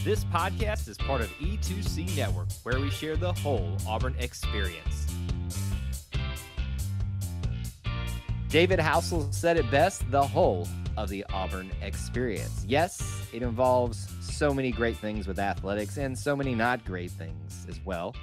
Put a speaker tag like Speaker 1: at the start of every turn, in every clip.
Speaker 1: This podcast is part of E2C Network, where we share the whole Auburn experience. David Housel said it best, the whole of the Auburn experience. Yes, it involves so many great things with athletics and so many not great things as well.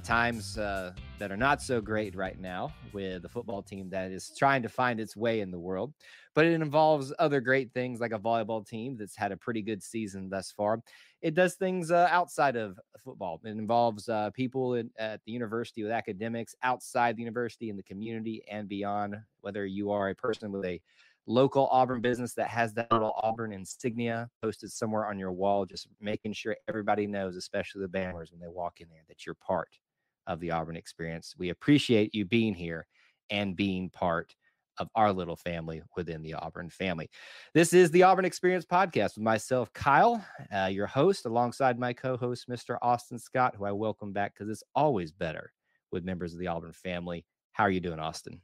Speaker 1: Times that are not so great right now with the football team that is trying to find its way in the world. But it involves other great things like a volleyball team that's had a pretty good season thus far. It does things outside of football. It involves people at the university with academics, outside the university, in the community and beyond, whether you are a person with a local Auburn business that has that little Auburn insignia posted somewhere on your wall, just making sure everybody knows, especially the Bammers when they walk in there, that you're part of the Auburn experience. We appreciate you being here and being part of our little family within the Auburn family. This is the Auburn Experience Podcast with myself, Kyle, your host, alongside my co-host, Mr. Austin Scott, who I welcome back because it's always better with members of the Auburn family. How are you doing, Austin?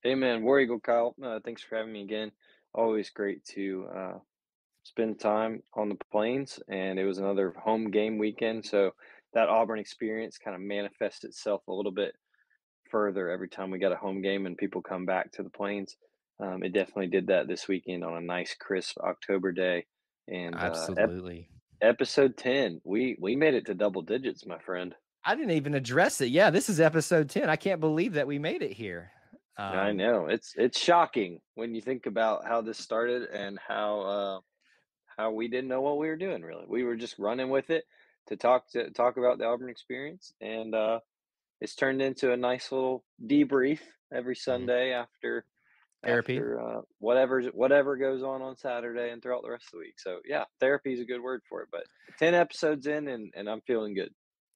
Speaker 2: Hey, man. War Eagle, Kyle. Thanks for having me again. Always great to spend time on the plains, and it was another home game weekend, so that Auburn experience kind of manifests itself a little bit further every time we got a home game and people come back to the plains. It definitely did that this weekend on a nice, crisp October day. And
Speaker 1: Absolutely.
Speaker 2: episode 10, we made it to double digits, my friend.
Speaker 1: I didn't even address it. Yeah, this is episode 10. I can't believe that we made it here.
Speaker 2: I know it's shocking when you think about how this started and how we didn't know what we were doing. Really, we were just running with it to talk about the Auburn experience, and it's turned into a nice little debrief every Sunday after
Speaker 1: Therapy.
Speaker 2: whatever goes on Saturday and throughout the rest of the week. So yeah, therapy is a good word for it. But 10 episodes in, and I'm feeling good.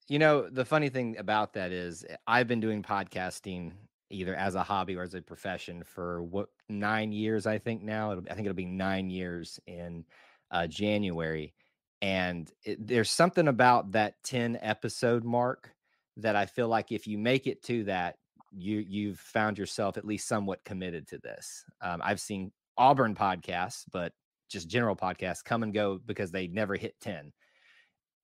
Speaker 1: You know, the funny thing about that is I've been doing podcasting either as a hobby or as a profession for 9 years, I think now. I think it'll be 9 years in January. And there's something about that 10 episode mark that I feel like if you make it to that, you've found yourself at least somewhat committed to this. I've seen Auburn podcasts, but just general podcasts come and go because they never hit 10.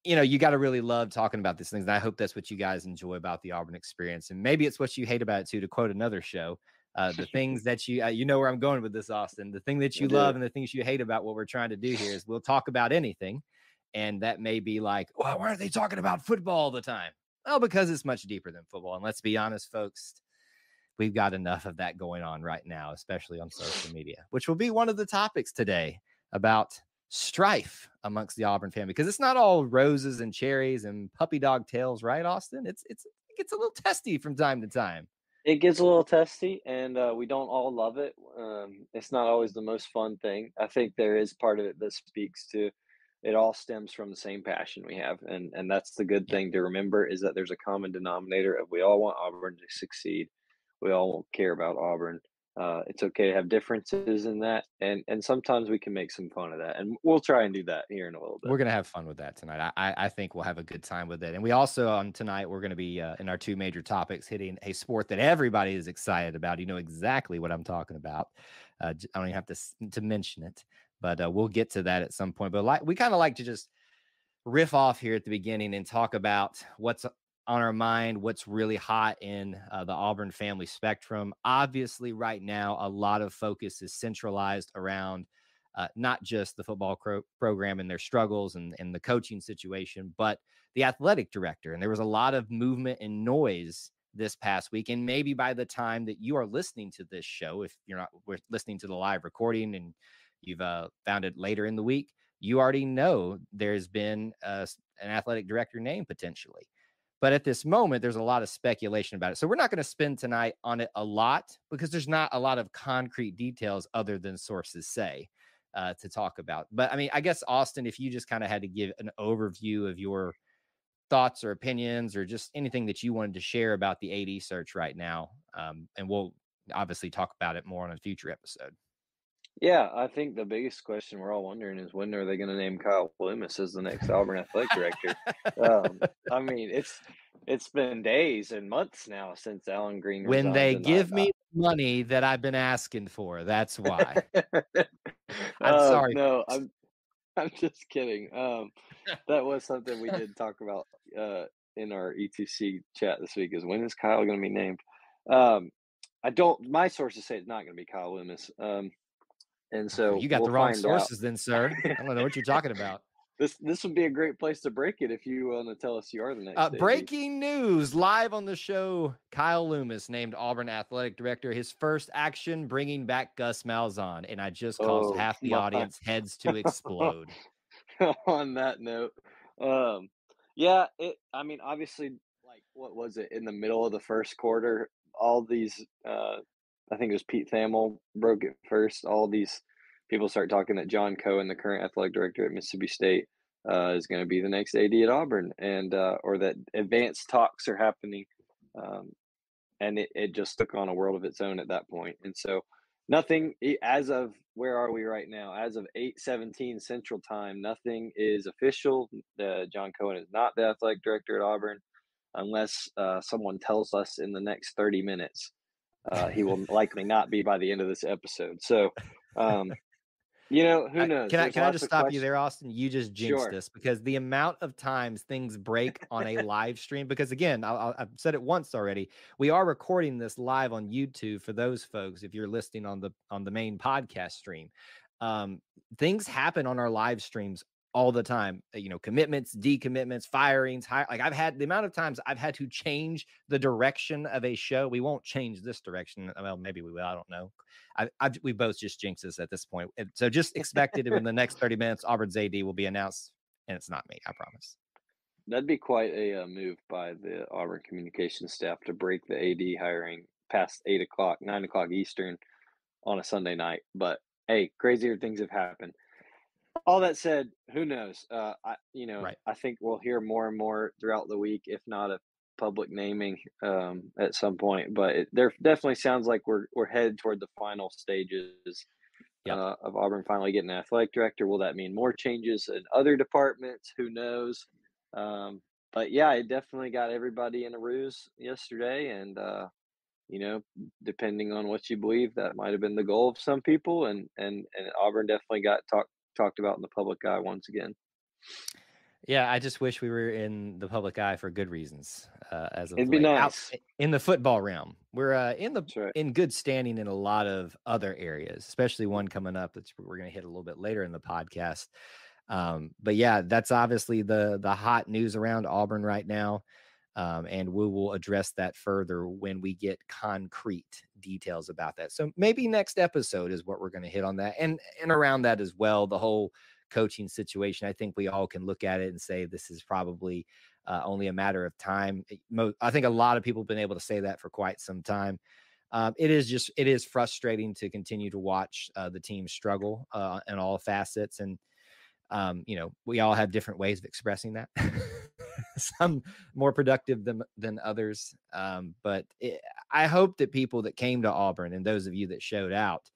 Speaker 1: You know, you got to really love talking about these things. And I hope that's what you guys enjoy about the Auburn experience. And maybe it's what you hate about it too, to quote another show, the things that you know where I'm going with this, Austin, the thing that you love and the things you hate about what we're trying to do here is we'll talk about anything. And that may be like, well, why are they talking about football all the time? Well, because it's much deeper than football. And let's be honest, folks, we've got enough of that going on right now, especially on social media, which will be one of the topics today about strife amongst the Auburn family, because it's not all roses and cherries and puppy dog tails, right, Austin? It gets a little testy from time to time.
Speaker 2: It gets a little testy, and we don't all love it. It's not always the most fun thing. I think there is part of it that speaks to it all stems from the same passion we have, and that's the good thing to remember, is that there's a common denominator of we all want Auburn to succeed. We all care about Auburn. It's okay to have differences in that, and sometimes we can make some fun of that, and we'll try and do that here in a little bit.
Speaker 1: We're gonna have fun with that tonight. I think we'll have a good time with it, and we also tonight we're gonna be in our two major topics hitting a sport that everybody is excited about. You know exactly what I'm talking about. I don't even have to mention it, but we'll get to that at some point. But we kind of like to just riff off here at the beginning and talk about what's on our mind, what's really hot in the Auburn family spectrum. Obviously, right now, a lot of focus is centralized around not just the football program and their struggles and the coaching situation, but the athletic director. And there was a lot of movement and noise this past week. And maybe by the time that you are listening to this show, if you're not listening to the live recording and you've found it later in the week, you already know there's been an athletic director named potentially. But at this moment, there's a lot of speculation about it. So we're not going to spend tonight on it a lot because there's not a lot of concrete details other than sources say to talk about. But I mean, I guess, Austin, if you just kind of had to give an overview of your thoughts or opinions or just anything that you wanted to share about the AD search right now, and we'll obviously talk about it more on a future episode.
Speaker 2: Yeah, I think the biggest question we're all wondering is, when are they going to name Kyle Loomis as the next Auburn athletic director? I mean, it's been days and months now since Alan Green resigned.
Speaker 1: When they give me money that I've been asking for, that's why. I'm sorry.
Speaker 2: No, I'm just kidding. That was something we did talk about in our E2C chat this week. Is when is Kyle going to be named? Um, I don't. My sources say it's not going to be Kyle Loomis. And so
Speaker 1: You got
Speaker 2: we'll
Speaker 1: the wrong
Speaker 2: find out.
Speaker 1: sources then, sir. I don't know what you're talking about.
Speaker 2: This would be a great place to break it if you want to tell us you are the next AD.
Speaker 1: Breaking news live on the show. Kyle Loomis named Auburn athletic director. His first action bringing back Gus Malzahn. And I just caused
Speaker 2: Oh
Speaker 1: half the
Speaker 2: my!
Speaker 1: audience heads to explode.
Speaker 2: On that note, um, yeah, I mean, obviously, like, what was it in the middle of the first quarter? All these, I think it was Pete Thamel broke it first. All these people start talking that John Cohen, the current athletic director at Mississippi State, is going to be the next AD at Auburn, and or that advanced talks are happening. Um, and it just took on a world of its own at that point. And so nothing as of where are we right now? As of 8:17 Central Time, nothing is official. John Cohen is not the athletic director at Auburn unless someone tells us in the next 30 minutes. He will likely not be by the end of this episode. So, um, who knows? There's
Speaker 1: Can I just
Speaker 2: lots of
Speaker 1: stop you
Speaker 2: questions.
Speaker 1: there, Austin? You just jinxed
Speaker 2: Sure.
Speaker 1: this because the amount of times things break on a live stream. Because again, I've said it once already. We are recording this live on YouTube for those folks. If you're listening on the main podcast stream, um, things happen on our live streams all the time. Commitments, decommitments, firings. Like I've had the amount of times I've had to change the direction of a show. We won't change this direction. Well, maybe we will. I don't know. We both just jinxed us at this point. So just expect it in the next 30 minutes. Auburn's AD will be announced, and it's not me. I promise.
Speaker 2: That'd be quite a move by the Auburn communications staff to break the AD hiring past 8 o'clock, 9 o'clock Eastern on a Sunday night. But hey, crazier things have happened. All that said, who knows?
Speaker 1: Right.
Speaker 2: I think we'll hear more and more throughout the week, if not a public naming at some point. But there definitely sounds like we're headed toward the final stages
Speaker 1: Yep.
Speaker 2: of Auburn finally getting an athletic director. Will that mean more changes in other departments? Who knows? But yeah, it definitely got everybody in a ruse yesterday, and depending on what you believe, that might have been the goal of some people, and Auburn definitely got talked about in the public eye once again.
Speaker 1: Yeah, I just wish we were in the public eye for good reasons. As of
Speaker 2: It'd be
Speaker 1: late, out
Speaker 2: nice.
Speaker 1: in the football realm, we're
Speaker 2: That's right.
Speaker 1: in good standing in a lot of other areas, especially one coming up that we're going to hit a little bit later in the podcast. But yeah, that's obviously the hot news around Auburn right now. And we will address that further when we get concrete details about that. So maybe next episode is what we're going to hit on that, and around that as well, the whole coaching situation. I think we all can look at it and say this is probably only a matter of time. I think a lot of people have been able to say that for quite some time. It is frustrating to continue to watch the team struggle in all facets, and we all have different ways of expressing that. Some more productive than others. But I hope that people that came to Auburn and those of you that showed out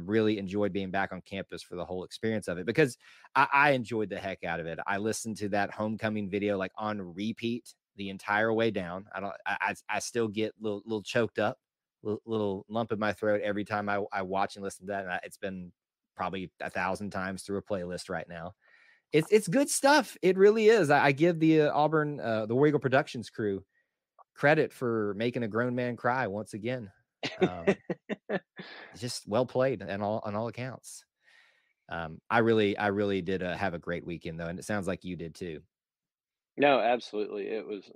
Speaker 1: really enjoyed being back on campus for the whole experience of it, because I enjoyed the heck out of it. I listened to that homecoming video like on repeat the entire way down. I still get a little choked up, little lump in my throat every time I watch and listen to that. And it's been probably 1,000 times through a playlist right now. It's good stuff. It really is. I give the Auburn, the War Eagle Productions crew credit for making a grown man cry once again. Just well played on all accounts. I really did have a great weekend though, and it sounds like you did too.
Speaker 2: No, absolutely. It was,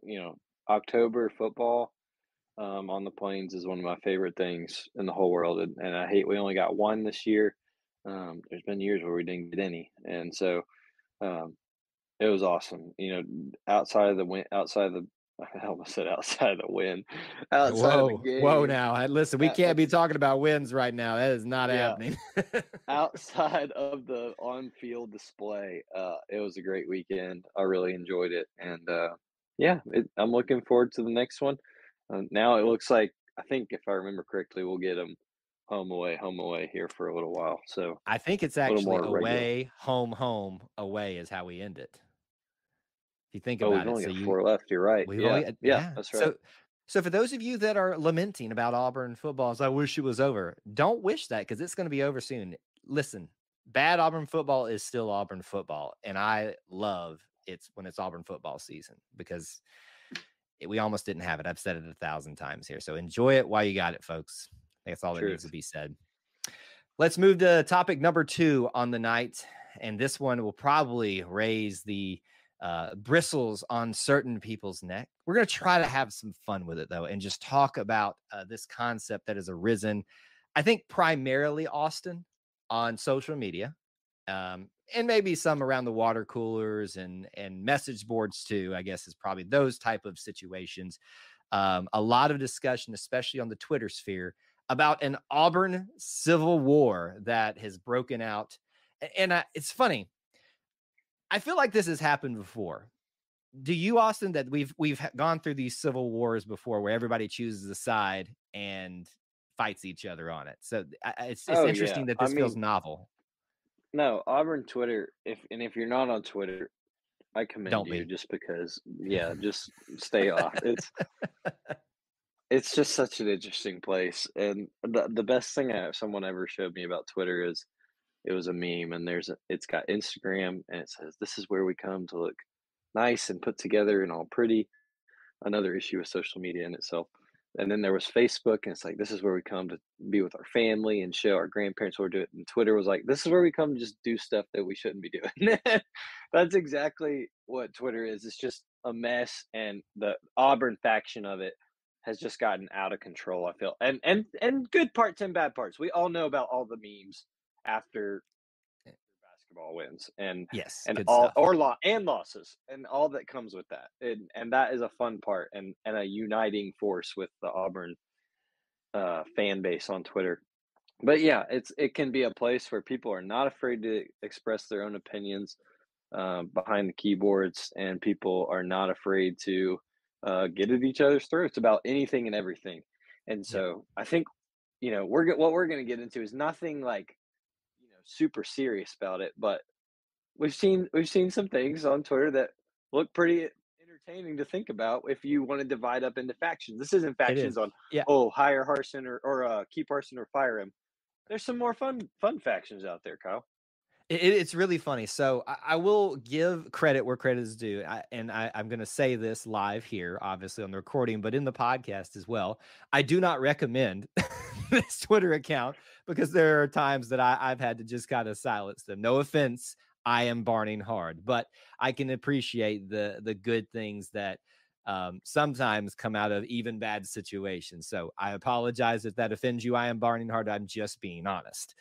Speaker 2: October football on the plains is one of my favorite things in the whole world, and I hate we only got one this year. There's been years where we didn't get any, and so um, it was awesome. Outside of the win, outside of the I almost said outside of the win, outside of the
Speaker 1: Whoa!
Speaker 2: game.
Speaker 1: Now, listen, we can't be
Speaker 2: That's
Speaker 1: talking about wins right now. That is not
Speaker 2: yeah.
Speaker 1: happening.
Speaker 2: Outside of the on-field display, it was a great weekend. I really enjoyed it, and yeah, I'm looking forward to the next one. Now it looks like I think if I remember correctly, we'll get them home away here for a little while. So
Speaker 1: I think it's
Speaker 2: a little
Speaker 1: actually
Speaker 2: more regular.
Speaker 1: away, home, away is how we end it. If you think
Speaker 2: Oh, we've
Speaker 1: about it,
Speaker 2: only
Speaker 1: so
Speaker 2: got four left. You're right.
Speaker 1: we've
Speaker 2: Yeah,
Speaker 1: only
Speaker 2: yeah,
Speaker 1: yeah.
Speaker 2: that's right.
Speaker 1: So for those of you that are lamenting about Auburn football, I wish it was over. Don't wish that, because it's going to be over soon. Listen, bad Auburn football is still Auburn football, and I love it's when it's Auburn football season because we almost didn't have it. I've said it 1,000 times here, so enjoy it while you got it, folks. That's all that needs to
Speaker 2: Truth.
Speaker 1: be said. Let's move to topic number 2 on the night, and this one will probably raise the bristles on certain people's neck. We're going to try to have some fun with it, though, and just talk about this concept that has arisen, I think, primarily, Austin, on social media, and maybe some around the water coolers and message boards, too, I guess, is probably those type of situations. A lot of discussion, especially on the Twitter sphere, about an Auburn Civil War that has broken out. And it's funny. I feel like this has happened before. Do you, Austin, that we've gone through these civil wars before where everybody chooses a side and fights each other on it? So it's
Speaker 2: Oh yeah.
Speaker 1: interesting that
Speaker 2: I
Speaker 1: this feels
Speaker 2: mean,
Speaker 1: novel.
Speaker 2: no, Auburn Twitter. If you're not on Twitter, I commend
Speaker 1: Don't
Speaker 2: you
Speaker 1: be.
Speaker 2: just because. Yeah, just stay off. It's just such an interesting place, and the best thing someone ever showed me about Twitter is it was a meme, and it's got Instagram, and it says, "This is where we come to look nice and put together and all pretty." Another issue with social media in itself. And then there was Facebook, and it's like, "This is where we come to be with our family and show our grandparents what we're doing." And Twitter was like, "This is where we come to just do stuff that we shouldn't be doing." That's exactly what Twitter is. It's just a mess, and the Auburn faction of it has just gotten out of control, I feel. And good parts and bad parts. We all know about all the memes after basketball wins
Speaker 1: Yes,
Speaker 2: and
Speaker 1: good
Speaker 2: all
Speaker 1: stuff.
Speaker 2: or and losses and all that comes with that. And that is a fun part and a uniting force with the Auburn fan base on Twitter. But yeah, it can be a place where people are not afraid to express their own opinions behind the keyboards, and people are not afraid to get at each other's throats about anything and everything. And
Speaker 1: Yep,
Speaker 2: so I think what we're going to get into is nothing like super serious about it, but we've seen some things on Twitter that look pretty entertaining to think about if you want to divide up into factions. This isn't
Speaker 1: it is.
Speaker 2: factions on,
Speaker 1: Yeah.
Speaker 2: oh, hire Harson or keep Harson or fire him. There's some more fun factions out there, Kyle.
Speaker 1: It's really funny. So I will give credit where credit is due. I'm going to say this live here, obviously on the recording, but in the podcast as well. I do not recommend this Twitter account because there are times that I've had to just kind of silence them. No offense, I am Barning hard, but I can appreciate the good things that sometimes come out of even bad situations. So I apologize if that offends you. I am Barning hard. I'm just being honest.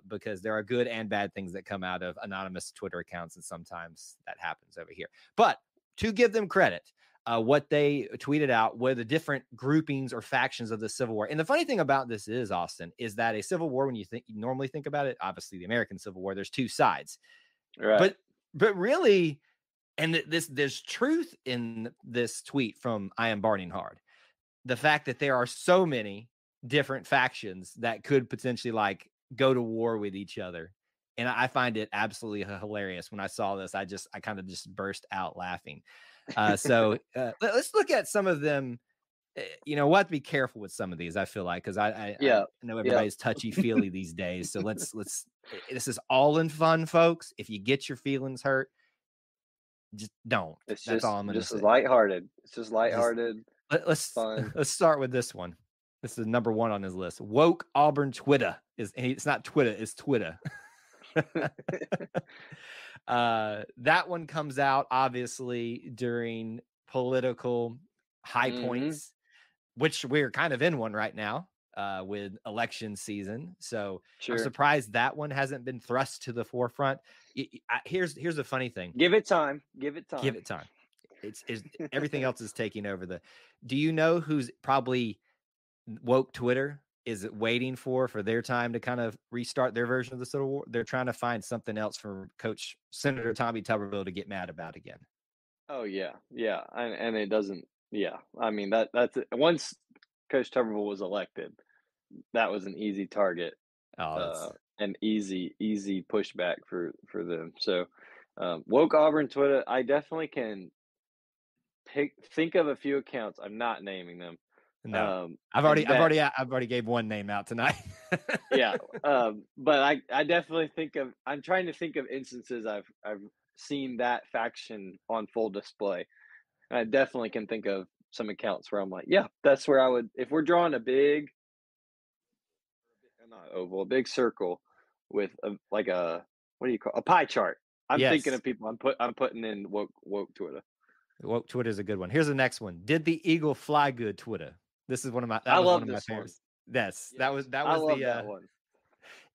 Speaker 1: Because there are good and bad things that come out of anonymous Twitter accounts, and sometimes that happens over here. But to give them credit, what they tweeted out were the different groupings or factions of the Civil War. And the funny thing about this is, Austin, is that a Civil War, when you normally think about it, obviously the American Civil War, there's two sides.
Speaker 2: Right.
Speaker 1: But really, and there's truth in this tweet from I Am Barning Hard. The fact that there are so many different factions that could potentially like go to war with each other. And I find it absolutely hilarious. When I saw this, I kind of just burst out laughing. Let's look at some of them. We'll have to be careful with some of these, I feel like, because I
Speaker 2: Yeah.
Speaker 1: know
Speaker 2: Yeah.
Speaker 1: everybody's touchy feely these days. So this is all in fun, folks. If you get your feelings hurt, just don't.
Speaker 2: It's
Speaker 1: That's all I'm going to
Speaker 2: just
Speaker 1: say.
Speaker 2: lighthearted. It's just
Speaker 1: Just
Speaker 2: lighthearted,
Speaker 1: let's
Speaker 2: fun.
Speaker 1: let's start with this one. This is number 1 on his list. Woke Auburn Twitter it's not Twitter, it's Twitter. That one comes out obviously during political high
Speaker 2: Mm-hmm.
Speaker 1: points, which we're kind of in one right now with election season. So I'm
Speaker 2: Sure.
Speaker 1: surprised that one hasn't been thrust to the forefront. Here's the funny thing.
Speaker 2: Give it time. Give it
Speaker 1: Give
Speaker 2: time.
Speaker 1: it time. It's everything else is taking over do you know who's probably woke Twitter is waiting for their time to kind of restart their version of the Civil War? They're trying to find something else for Coach Senator Tommy Tuberville to get mad about again.
Speaker 2: Oh yeah, yeah, and it doesn't. Yeah, I mean that's it. Once Coach Tuberville was elected, that was an easy target,
Speaker 1: Oh,
Speaker 2: uh,
Speaker 1: it's
Speaker 2: and easy pushback for them. So, woke Auburn Twitter, I definitely can think of a few accounts. I'm not naming them
Speaker 1: No,
Speaker 2: and that
Speaker 1: I've already gave one name out tonight.
Speaker 2: yeah, but I definitely think of I'm trying to think of instances I've seen that faction on full display. I definitely can think of some accounts where I'm like, yeah, that's where I would if we're drawing a big not oval, a big circle with a like a what do you call a pie chart. I'm thinking
Speaker 1: Yes.
Speaker 2: of people I'm putting in woke Twitter.
Speaker 1: Well, Twitter is a good one. Here's the next one. Did the eagle fly good? Twitter. This is
Speaker 2: I
Speaker 1: that was one
Speaker 2: love
Speaker 1: of my
Speaker 2: this one.
Speaker 1: favorites. Yes,
Speaker 2: Yes,
Speaker 1: that
Speaker 2: I
Speaker 1: was
Speaker 2: love
Speaker 1: the
Speaker 2: that one.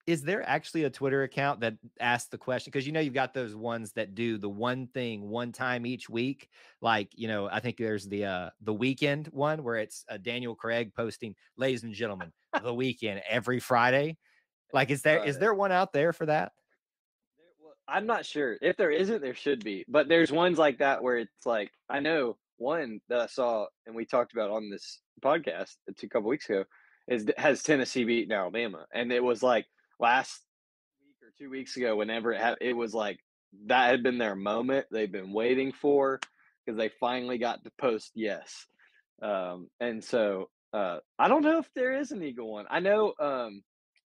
Speaker 1: is there actually a Twitter account that asks the question? Because you've got those ones that do the one thing one time each week. Like, I think there's the weekend one where it's Daniel Craig posting, ladies and gentlemen, the weekend every Friday. Like,
Speaker 2: Every
Speaker 1: is
Speaker 2: Friday.
Speaker 1: there one out there for that?
Speaker 2: Well, I'm not sure. If there isn't, there should be. But there's ones like that where it's like I know one that I saw and we talked about on this podcast a couple weeks ago has Tennessee beaten Alabama, and it was like last week or 2 weeks ago. Whenever it was like that had been their moment they've been waiting for because they finally got to post yes. And so I don't know if there is an Eagle one. I know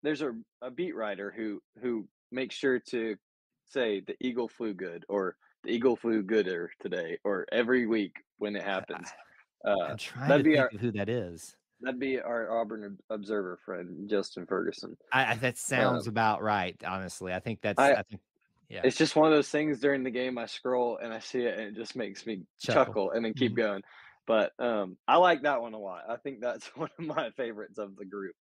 Speaker 2: there's a beat writer who makes sure to say the Eagle flew good or the Eagle flew gooder today or every week when it happens.
Speaker 1: I'm trying to
Speaker 2: That'd be
Speaker 1: think
Speaker 2: our
Speaker 1: of who that is.
Speaker 2: Auburn Observer friend Justin Ferguson.
Speaker 1: That sounds
Speaker 2: Um,
Speaker 1: about right. Honestly,
Speaker 2: I
Speaker 1: I think, yeah,
Speaker 2: it's just one of those things during the game I scroll and I see it and it just makes me
Speaker 1: chuckle.
Speaker 2: chuckle and then keep
Speaker 1: Mhm.
Speaker 2: going. But I like that one a lot. I think that's one of my favorites of the group.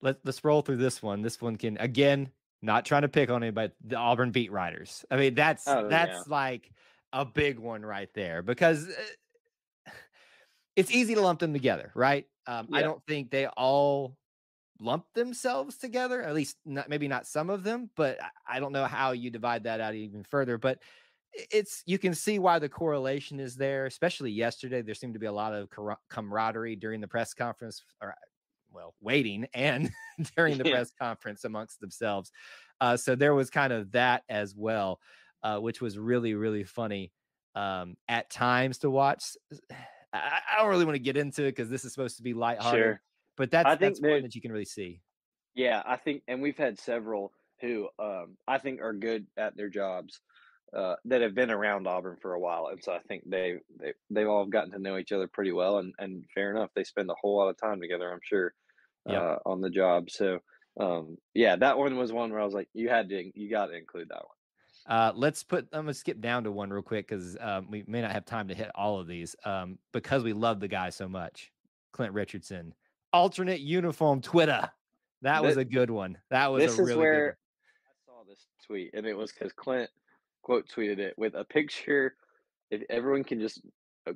Speaker 1: Let's roll through this one. This one can, again, not trying to pick on anybody, the Auburn beat writers. I mean,
Speaker 2: Oh yeah,
Speaker 1: that's like a big one right there because it's easy to lump them together, right? I
Speaker 2: yeah,
Speaker 1: don't think they all lump themselves together, at least maybe not some of them, but I don't know how you divide that out even further. But you can see why the correlation is there, especially yesterday. There seemed to be a lot of camaraderie during the press conference, or well, waiting and during the
Speaker 2: yeah,
Speaker 1: press conference amongst themselves. So there was kind of that as well, which was really, really funny at times to watch. I don't really want to get into it because this is supposed to be lighthearted,
Speaker 2: sure.
Speaker 1: but
Speaker 2: I
Speaker 1: that's
Speaker 2: think
Speaker 1: one
Speaker 2: they
Speaker 1: that you can really see.
Speaker 2: yeah, I think, and we've had several who I think are good at their jobs that have been around Auburn for a while, and so I think they've all gotten to know each other pretty well, and fair enough, they spend a whole lot of time together, I'm sure,
Speaker 1: Yep.
Speaker 2: on the job. So yeah, that one was one where I was like, you got to include that one.
Speaker 1: I'm gonna skip down to one real quick because we may not have time to hit all of these because we love the guy so much. Clint Richardson, alternate uniform Twitter. That was
Speaker 2: That
Speaker 1: a good one. That was a
Speaker 2: this is
Speaker 1: really good
Speaker 2: where
Speaker 1: one.
Speaker 2: I saw this tweet, and it was because Clint quote tweeted it with a picture. If everyone can just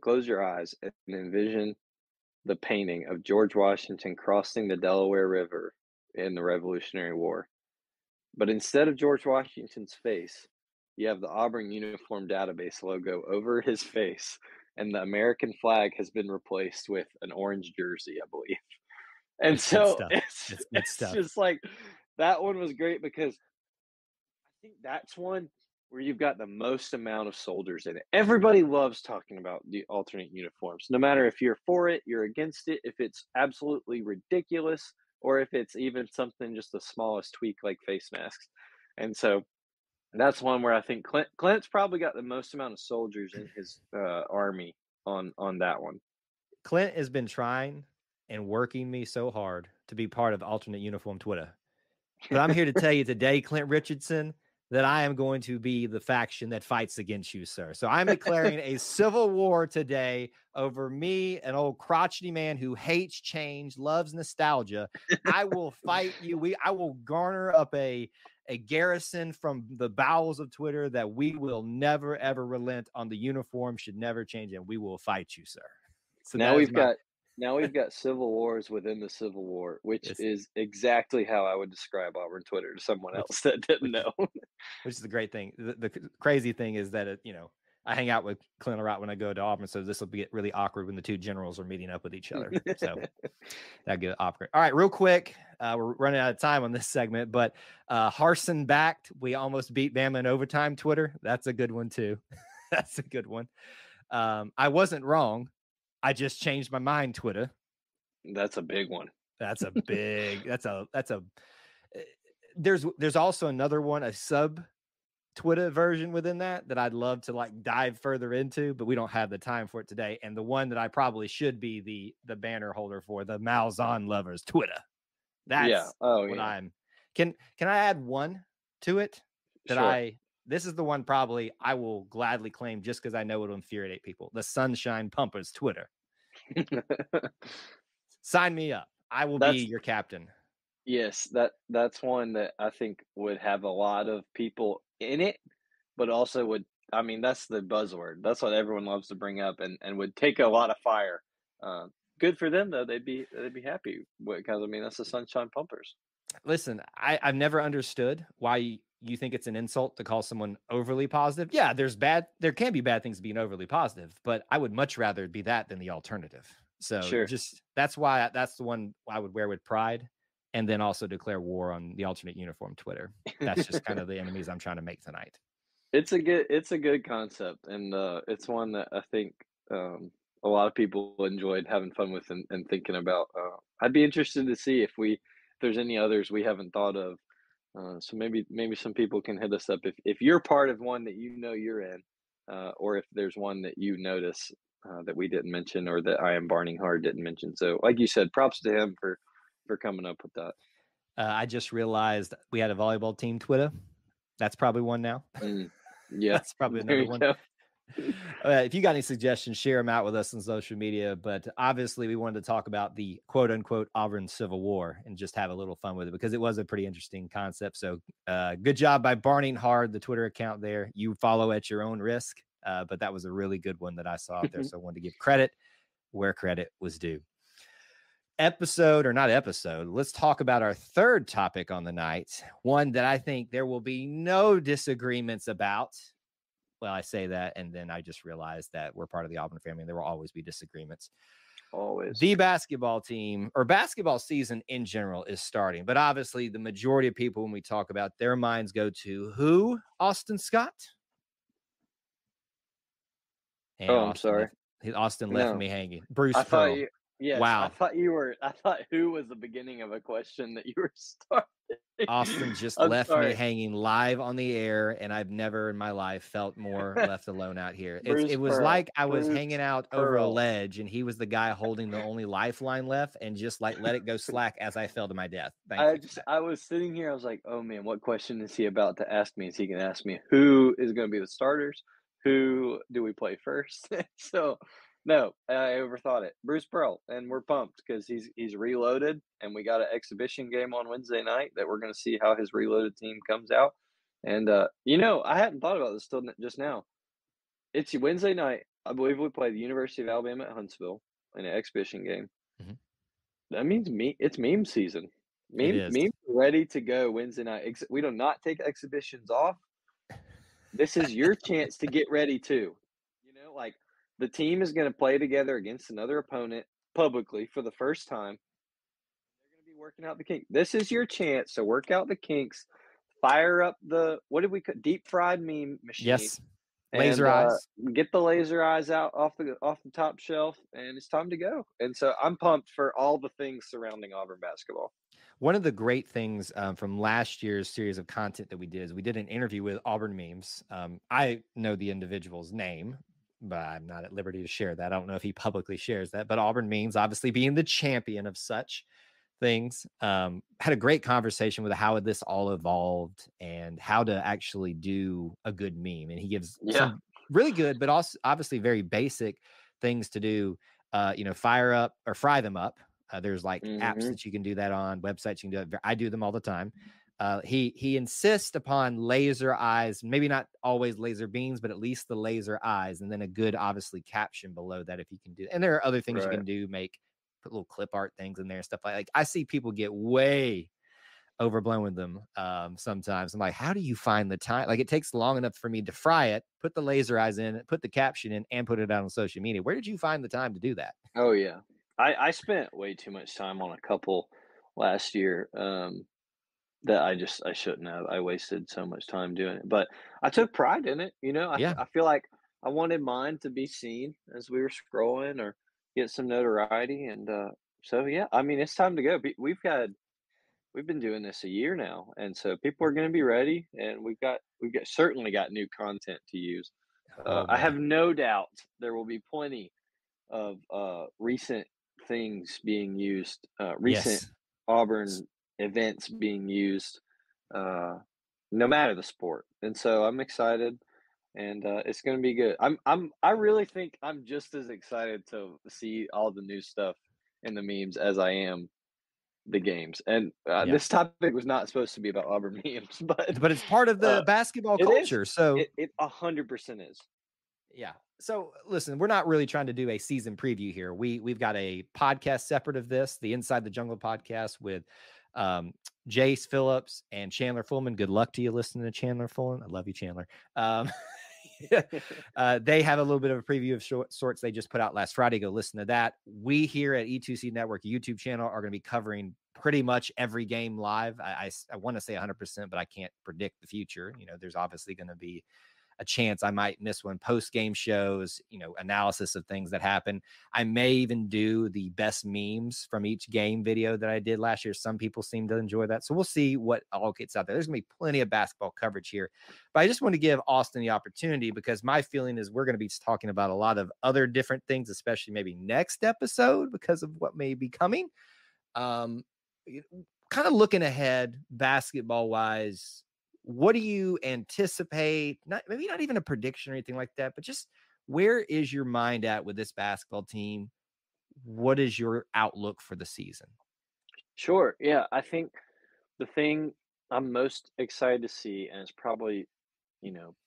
Speaker 2: close your eyes and envision the painting of George Washington crossing the Delaware River in the Revolutionary War. But instead of George Washington's face, you have the Auburn Uniform Database logo over his face, and the American flag has been replaced with an orange jersey, I believe. And
Speaker 1: It's good
Speaker 2: so
Speaker 1: stuff.
Speaker 2: it's
Speaker 1: It's good
Speaker 2: it's
Speaker 1: stuff.
Speaker 2: just like that one was great because I think that's one where you've got the most amount of soldiers in it. Everybody loves talking about the alternate uniforms, no matter if you're for it, you're against it, if it's absolutely ridiculous, or if it's even something just the smallest tweak like face masks. And so that's one where I think Clint's probably got the most amount of soldiers in his army on that one.
Speaker 1: Clint has been trying and working me so hard to be part of alternate uniform Twitter. But I'm here to tell you today, Clint Richardson, that I am going to be the faction that fights against you, sir. So I'm declaring a civil war today over me, an old crotchety man who hates change, loves nostalgia. I will fight you. I will garner up a garrison from the bowels of Twitter that we will never ever relent on. The uniform should never change, and we will fight you, sir. So
Speaker 2: Now
Speaker 1: that is
Speaker 2: we've
Speaker 1: my
Speaker 2: got now we've got civil wars within the civil war, which
Speaker 1: it's
Speaker 2: is exactly how I would describe Auburn Twitter to someone
Speaker 1: which
Speaker 2: else that didn't
Speaker 1: which
Speaker 2: know.
Speaker 1: which is the great thing. The crazy thing is that I hang out with Clint a lot when I go to Auburn, so this will get really awkward when the two generals are meeting up with each other. So that get awkward. All right, real quick, we're running out of time on this segment, but Harsin backed. We almost beat Bama in overtime. Twitter, that's a good one too. That's a good one. I wasn't wrong. I just changed my mind. Twitter.
Speaker 2: That's a big one.
Speaker 1: That's a big. That's a. eh, there's also another one, a sub Twitter version within that I'd love to like dive further into, but we don't have the time for it today. And the one that I probably should be the banner holder for, the Malzahn lovers Twitter.
Speaker 2: Yeah.
Speaker 1: That's
Speaker 2: Oh,
Speaker 1: what
Speaker 2: yeah.
Speaker 1: I'm. Can I add one to it that
Speaker 2: Sure.
Speaker 1: this is the one probably I will gladly claim just because I know it'll infuriate people. The Sunshine Pumpers Twitter. Sign me up. I will be
Speaker 2: That's
Speaker 1: your captain.
Speaker 2: yes, that's one that I think would have a lot of people in it, but also would I mean, that's the buzzword. That's what everyone loves to bring up and would take a lot of fire. Good for them though. They'd be happy because I mean that's the Sunshine Pumpers.
Speaker 1: Listen, I've never understood why you think it's an insult to call someone overly positive. Yeah, there can be bad things being overly positive, but I would much rather be that than the alternative. So
Speaker 2: Sure.
Speaker 1: just that's the one I would wear with pride, and then also declare war on the alternate uniform Twitter. That's just kind of the enemies I'm trying to make tonight.
Speaker 2: It's a good concept, and, it's one that I think, a lot of people enjoyed having fun with and thinking about. I'd be interested to see if there's any others we haven't thought of. So maybe some people can hit us up if you're part of one that you know you're in, or if there's one that you notice, that we didn't mention or that I am Barning Hard didn't mention. So, like you said, props to him for coming up with that.
Speaker 1: I just realized we had a volleyball team Twitter. That's probably one now.
Speaker 2: Mm, yeah,
Speaker 1: That's probably
Speaker 2: there
Speaker 1: another
Speaker 2: you
Speaker 1: one.
Speaker 2: go.
Speaker 1: If you got any suggestions, share them out with us on social media. But obviously, we wanted to talk about the quote unquote Auburn Civil War and just have a little fun with it because it was a pretty interesting concept. So, good job by Barning Hard, the Twitter account there. You follow at your own risk. But that was a really good one that I saw out there. So, I wanted to give credit where credit was due. Episode or not episode, let's talk about our third topic on the night. One that I think there will be no disagreements about. Well, I say that, and then I just realized that we're part of the Auburn family, and there will always be disagreements.
Speaker 2: Always.
Speaker 1: The basketball team or basketball season in general is starting, but obviously the majority of people, when we talk about their minds go to who? Austin Scott. And
Speaker 2: Oh, I'm sorry.
Speaker 1: Austin left
Speaker 2: No.
Speaker 1: me hanging. Bruce
Speaker 2: I thought
Speaker 1: Pearl.
Speaker 2: you yes,
Speaker 1: Wow.
Speaker 2: I thought who was the beginning of a question that you were starting.
Speaker 1: Austin just
Speaker 2: I'm
Speaker 1: left me
Speaker 2: sorry.
Speaker 1: hanging live on the air, and I've never in my life felt more left alone out here. It
Speaker 2: Bruce
Speaker 1: was
Speaker 2: Pearl.
Speaker 1: like I was hanging
Speaker 2: Bruce
Speaker 1: out over a
Speaker 2: Pearl.
Speaker 1: ledge, and he was the guy holding the only lifeline left, and just like let it go slack as I fell to my death. Thank you for that.
Speaker 2: I was sitting here, I was like, "Oh, man, what question is he about to ask me? Is he gonna ask me who is gonna be the starters? Who do we play first?" So, no, I overthought it. Bruce Pearl, and we're pumped because he's reloaded, and we got an exhibition game on Wednesday night that we're gonna see how his reloaded team comes out. And, I hadn't thought about this till just now. It's Wednesday night. I believe we play the University of Alabama at Huntsville in an exhibition game.
Speaker 1: Mhm.
Speaker 2: That means it's meme season.
Speaker 1: It
Speaker 2: Meme
Speaker 1: is.
Speaker 2: memes are ready to go Wednesday night. We do not take exhibitions off. This is your chance to get ready too. Like the team is going to play together against another opponent publicly for the first time. They're going to be working out the kinks. This is your chance to work out the kinks, fire up the what did we call deep fried meme machine,
Speaker 1: Yes.
Speaker 2: and
Speaker 1: Laser eyes.
Speaker 2: get the laser eyes out off the top shelf, and it's time to go. And so I'm pumped for all the things surrounding Auburn basketball.
Speaker 1: One of the great things from last year's series of content that we did is we did an interview with Auburn Memes. I know the individual's name, but I'm not at liberty to share that. I don't know if he publicly shares that, but Auburn Memes, obviously being the champion of such things, had a great conversation with how this all evolved and how to actually do a good meme. And he gives
Speaker 2: Yeah.
Speaker 1: some really good, but also obviously very basic things to do. Fire up or fry them up. There's like apps
Speaker 2: Mhm.
Speaker 1: that you can do that on, websites you can do it. I do them all the time. He insists upon laser eyes, maybe not always laser beams, but at least the laser eyes, and then a good, obviously, caption below that if you can do. And there are other things you
Speaker 2: Right.
Speaker 1: can do, put little clip art things in there and stuff like I see people get way overblown with them sometimes. I'm like, how do you find the time? Like, it takes long enough for me to fry it, put the laser eyes in, put the caption in, and put it out on social media. Where did you find the time to do that?
Speaker 2: Oh, yeah. I spent way too much time on a couple last year, that I shouldn't have. I wasted so much time doing it, but I took pride in it,
Speaker 1: Yeah.
Speaker 2: I feel like I wanted mine to be seen as we were scrolling or get some notoriety, and, So yeah, I mean, it's time to go. We've been doing this a year now, and so people are going to be ready, and we've got certainly got new content to use.
Speaker 1: Oh
Speaker 2: I have
Speaker 1: boy.
Speaker 2: no doubt there will be plenty of recent things being used, recent
Speaker 1: Yes.
Speaker 2: Auburn events being used, uh, no matter the sport. And so I'm excited, and it's going to be good. I really think I'm just as excited to see all the new stuff in the memes as I am the games. And
Speaker 1: Yeah.
Speaker 2: this topic was not supposed to be about Auburn memes, but
Speaker 1: But it's part of the
Speaker 2: uh,
Speaker 1: basketball
Speaker 2: it is.
Speaker 1: culture. So
Speaker 2: It 100% is.
Speaker 1: yeah. So listen, we're not really trying to do a season preview here. We've got a podcast separate of this, the Inside the Jungle podcast with Jace Phillips and Chandler Fullman. Good luck to you listening to Chandler Fullman. I love you, Chandler. They have a little bit of a preview of sorts they just put out last Friday. Go listen to that. We here at E2C Network YouTube channel are going to be covering pretty much every game live. I want to say 100%, but I can't predict the future. You know, there's obviously going to be a chance I might miss one. Post game shows, you know, analysis of things that happen. I may even do the best memes from each game video that I did last year. Some people seem to enjoy that. So we'll see what all gets out there. There's going to be plenty of basketball coverage here. But I just want to give Austin the opportunity, because my feeling is we're going to be talking about a lot of other different things, especially maybe next episode because of what may be coming. Um, Kind of looking ahead basketball wise, what do you anticipate? Maybe not even a prediction or anything like that, but just where is your mind at with this basketball team? What is your outlook for the season?
Speaker 2: Sure. Yeah, I think the thing I'm most excited to see, and it's probably,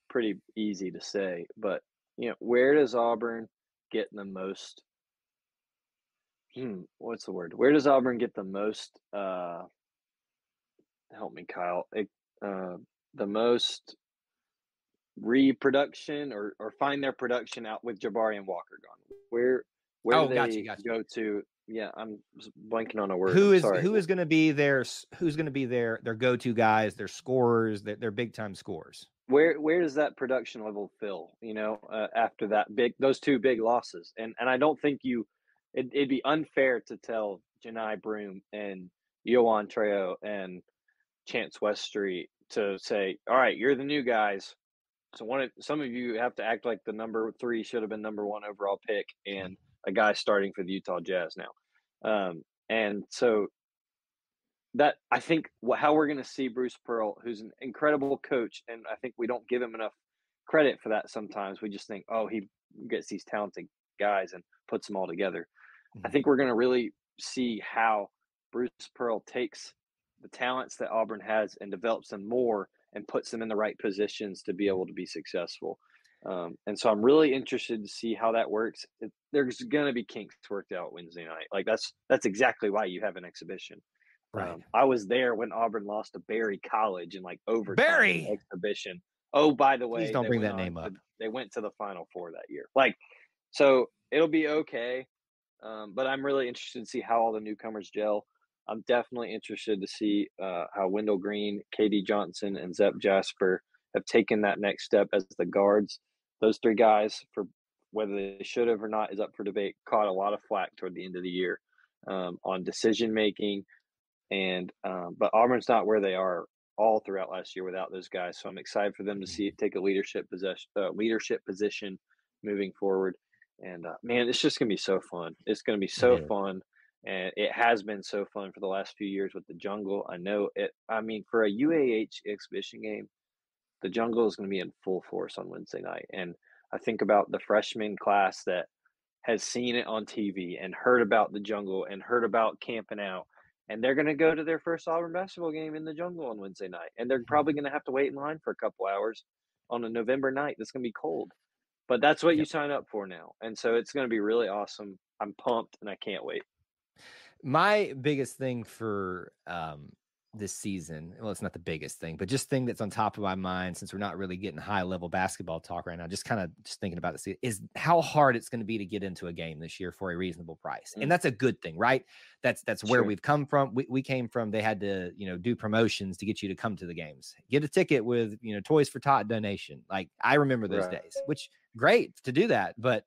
Speaker 2: pretty easy to say, but where does Auburn get the most what's the word? Where does Auburn get the most help me, Kyle. Uh the most reproduction or find their production out with Jabari and Walker gone. Where do
Speaker 1: Oh, gotcha,
Speaker 2: they
Speaker 1: gotcha.
Speaker 2: go to? Yeah, I'm just blanking on a word.
Speaker 1: Who
Speaker 2: I'm
Speaker 1: is
Speaker 2: sorry.
Speaker 1: who is going to be their go-to guys, their scorers, their big time scorers?
Speaker 2: Where does that production level fill? After those two big losses, and I don't think it'd be unfair to tell Janai Broom and Yohan Treo and Chance Weststreet to say, all right, you're the new guys. So some of you have to act like the number 3 should have been number 1 overall pick and a guy starting for the Utah Jazz now. And so that I think how we're going to see Bruce Pearl, who's an incredible coach, and I think we don't give him enough credit for that sometimes. We just think, oh, he gets these talented guys and puts them all together. I
Speaker 1: Mhm.
Speaker 2: think we're going to really see how Bruce Pearl takes the talents that Auburn has and develops them more and puts them in the right positions to be able to be successful. And so I'm really interested to see how that works. There's going to be kinks worked out Wednesday night. Like that's exactly why you have an exhibition.
Speaker 1: Right.
Speaker 2: I was there when Auburn lost to Berry College in like overtime in the
Speaker 1: Barry,
Speaker 2: exhibition. Oh, by the
Speaker 1: please
Speaker 2: way,
Speaker 1: don't bring that name up.
Speaker 2: they went to the Final Four that year. Like, so it'll be okay. But I'm really interested to see how all the newcomers gel. I'm definitely interested to see how Wendell Green, KD Johnson, and Zep Jasper have taken that next step as the guards. Those 3 guys, for whether they should have or not, is up for debate. Caught a lot of flack toward the end of the year on decision making, and but Auburn's not where they are all throughout last year without those guys. So I'm excited for them to see take a leadership position moving forward. And man, it's just gonna be so fun. It's gonna be
Speaker 1: It
Speaker 2: so
Speaker 1: is.
Speaker 2: fun, and it has been so fun for the last few years with the jungle. I know it. I mean, for a UAH exhibition game, the jungle is going to be in full force on Wednesday night. And I think about the freshman class that has seen it on TV and heard about the jungle and heard about camping out. And they're going to go to their first Auburn basketball game in the jungle on Wednesday night. And they're
Speaker 1: Mhm.
Speaker 2: probably going to have to wait in line for a couple hours on a November night that's going to be cold. But that's what you
Speaker 1: Yep.
Speaker 2: sign up for now. And so it's going to be really awesome. I'm pumped and I can't wait.
Speaker 1: My biggest thing for this season, well, it's not the biggest thing, but just thing that's on top of my mind, since we're not really getting high level basketball talk right now, just kind of just thinking about this, is how hard it's going to be to get into a game this year for a reasonable price. And
Speaker 2: Mm,
Speaker 1: that's a good thing, right? That's where
Speaker 2: sure.
Speaker 1: we've come from. We came from, they had to, do promotions to get you to come to the games, get a ticket with, Toys for Tot donation. Like, I remember those
Speaker 2: Right.
Speaker 1: days, which great to do that. But,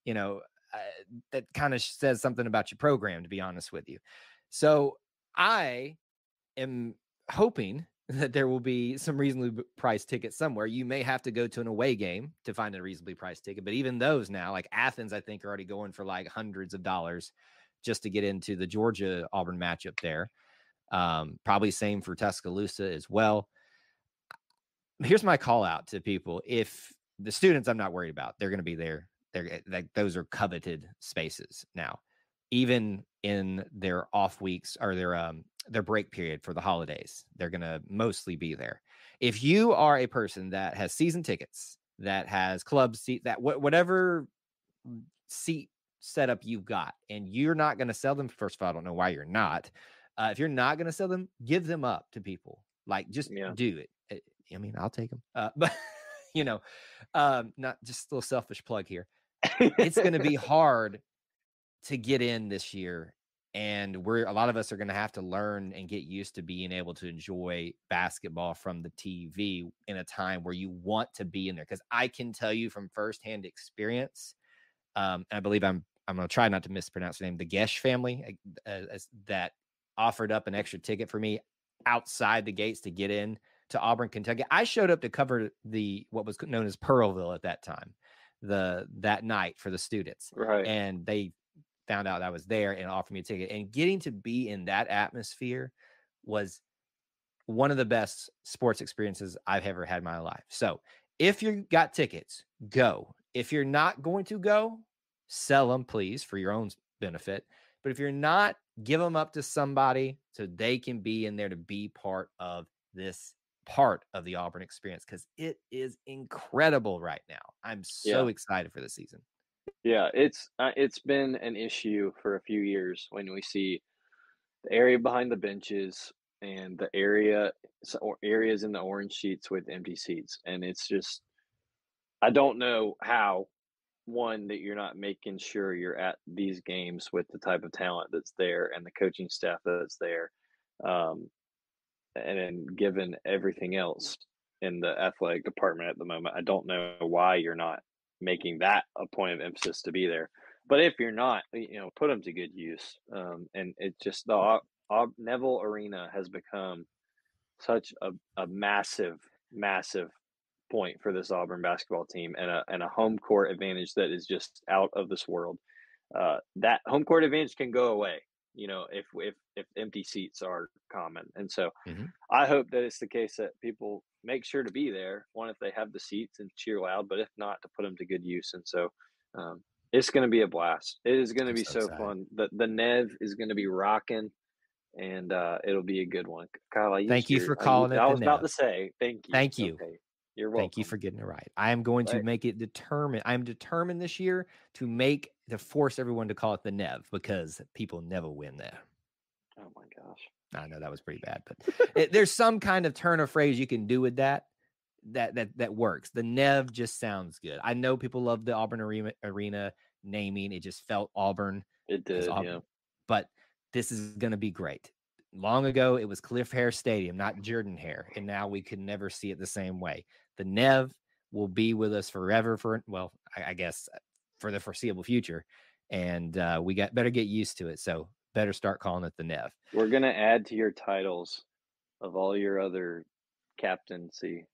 Speaker 1: you know, that kind of says something about your program, to be honest with you. So I am hoping that there will be some reasonably priced tickets somewhere. You may have to go to an away game to find a reasonably priced ticket, but even those now, like Athens, I think are already going for like hundreds of dollars just to get into the Georgia Auburn matchup there. Probably same for Tuscaloosa as well. Here's my call out to people. If the students, I'm not worried about, they're going to be there. They're like, those are coveted spaces now, even in their off weeks or their break period for the holidays, they're going to mostly be there. If you are a person that has season tickets, that has club seat, that whatever seat setup you've got, and you're not going to sell them, first of all, I don't know why you're not. If you're not going to sell them, give them up to people. Like, just do it. I mean, I'll take them. But, not just a little selfish plug here. It's going to be hard to get in this year. And a lot of us are going to have to learn and get used to being able to enjoy basketball from the TV in a time where you want to be in there. Because I can tell you from firsthand experience, and I believe I'm going to try not to mispronounce the name, the Gesh family that offered up an extra ticket for me outside the gates to get in to Auburn, Kentucky. I showed up to cover what was known as Pearlville at that time, that night for the students.
Speaker 2: Right.
Speaker 1: And they found out I was there and offered me a ticket. And getting to be in that atmosphere was one of the best sports experiences I've ever had in my life. So if you got tickets, go. If you're not going to go, sell them, please, for your own benefit. But if you're not, give them up to somebody so they can be in there to be part of this part of the Auburn experience, because it is incredible right now. I'm so excited for the season.
Speaker 2: Yeah, it's been an issue for a few years when we see the area behind the benches and the areas in the orange sheets with empty seats, and it's just, I don't know how, one, that you're not making sure you're at these games with the type of talent that's there and the coaching staff that's there, and then given everything else in the athletic department at the moment, I don't know why you're not making that a point of emphasis to be there. But if you're not, put them to good use. And it just, the Neville Arena has become such a massive, massive point for this Auburn basketball team, and a home court advantage that is just out of this world. That home court advantage can go away, if empty seats are common. And so I hope that it's the case that people make sure to be there, one, if they have the seats, and cheer loud, but if not, to put them to good use. And so it's going to be a blast. It is going to be so fun. The Nev is going to be rocking, and it'll be a good one. Kyle,
Speaker 1: thank you for calling it.
Speaker 2: I was about to say thank you.
Speaker 1: Thank you.
Speaker 2: Okay. You're welcome.
Speaker 1: Thank you for getting it right. I am going to make it determined. I'm determined this year to force everyone to call it the Nev, because people never win there.
Speaker 2: Oh my gosh.
Speaker 1: I know that was pretty bad, but there's some kind of turn of phrase you can do with that works. The Nev just sounds good. I know people love the Auburn Arena naming. It just felt Auburn.
Speaker 2: It did, yeah.
Speaker 1: But this is going to be great. Long ago, it was Cliff Hair Stadium, not Jordan Hair, and now we could never see it the same way. The Nev will be with us forever I guess for the foreseeable future, and we better get used to it. So better start calling it the Nev.
Speaker 2: We're going to add to your titles of all your other captaincy,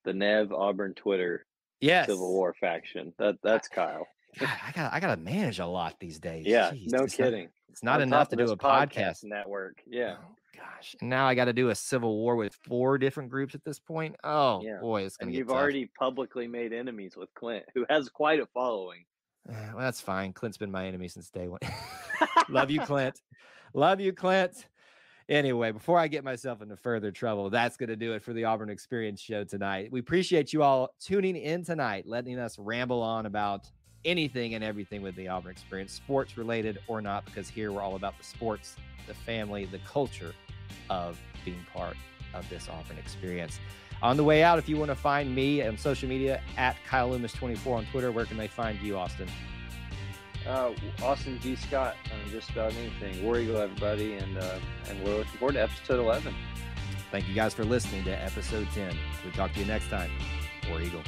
Speaker 2: the Nev Auburn Twitter Civil War faction. That's Kyle.
Speaker 1: God, I gotta manage a lot these days.
Speaker 2: Yeah,
Speaker 1: Jeez,
Speaker 2: no kidding.
Speaker 1: It's not enough to do a podcast
Speaker 2: network. Yeah.
Speaker 1: Oh, gosh. And now I got to do a Civil War with 4 different groups at this point. Oh, boy, it's going to get tough.
Speaker 2: You've already publicly made enemies with Clint, who has quite a following.
Speaker 1: Well, that's fine. Clint's been my enemy since day one. Love you, Clint. Love you, Clint. Anyway, before I get myself into further trouble, that's going to do it for the Auburn Experience show tonight. We appreciate you all tuning in tonight, letting us ramble on about anything and everything with the Auburn Experience, sports related or not, because here we're all about the sports, the family, the culture of being part of this Auburn Experience. On the way out, if you want to find me on social media at Kyle Loomis 24 on Twitter, where can they find you, Austin?
Speaker 2: Austin G. Scott, just about anything. War Eagle, everybody, and we're looking forward to episode 11.
Speaker 1: Thank you guys for listening to episode 10. We'll talk to you next time. War Eagle.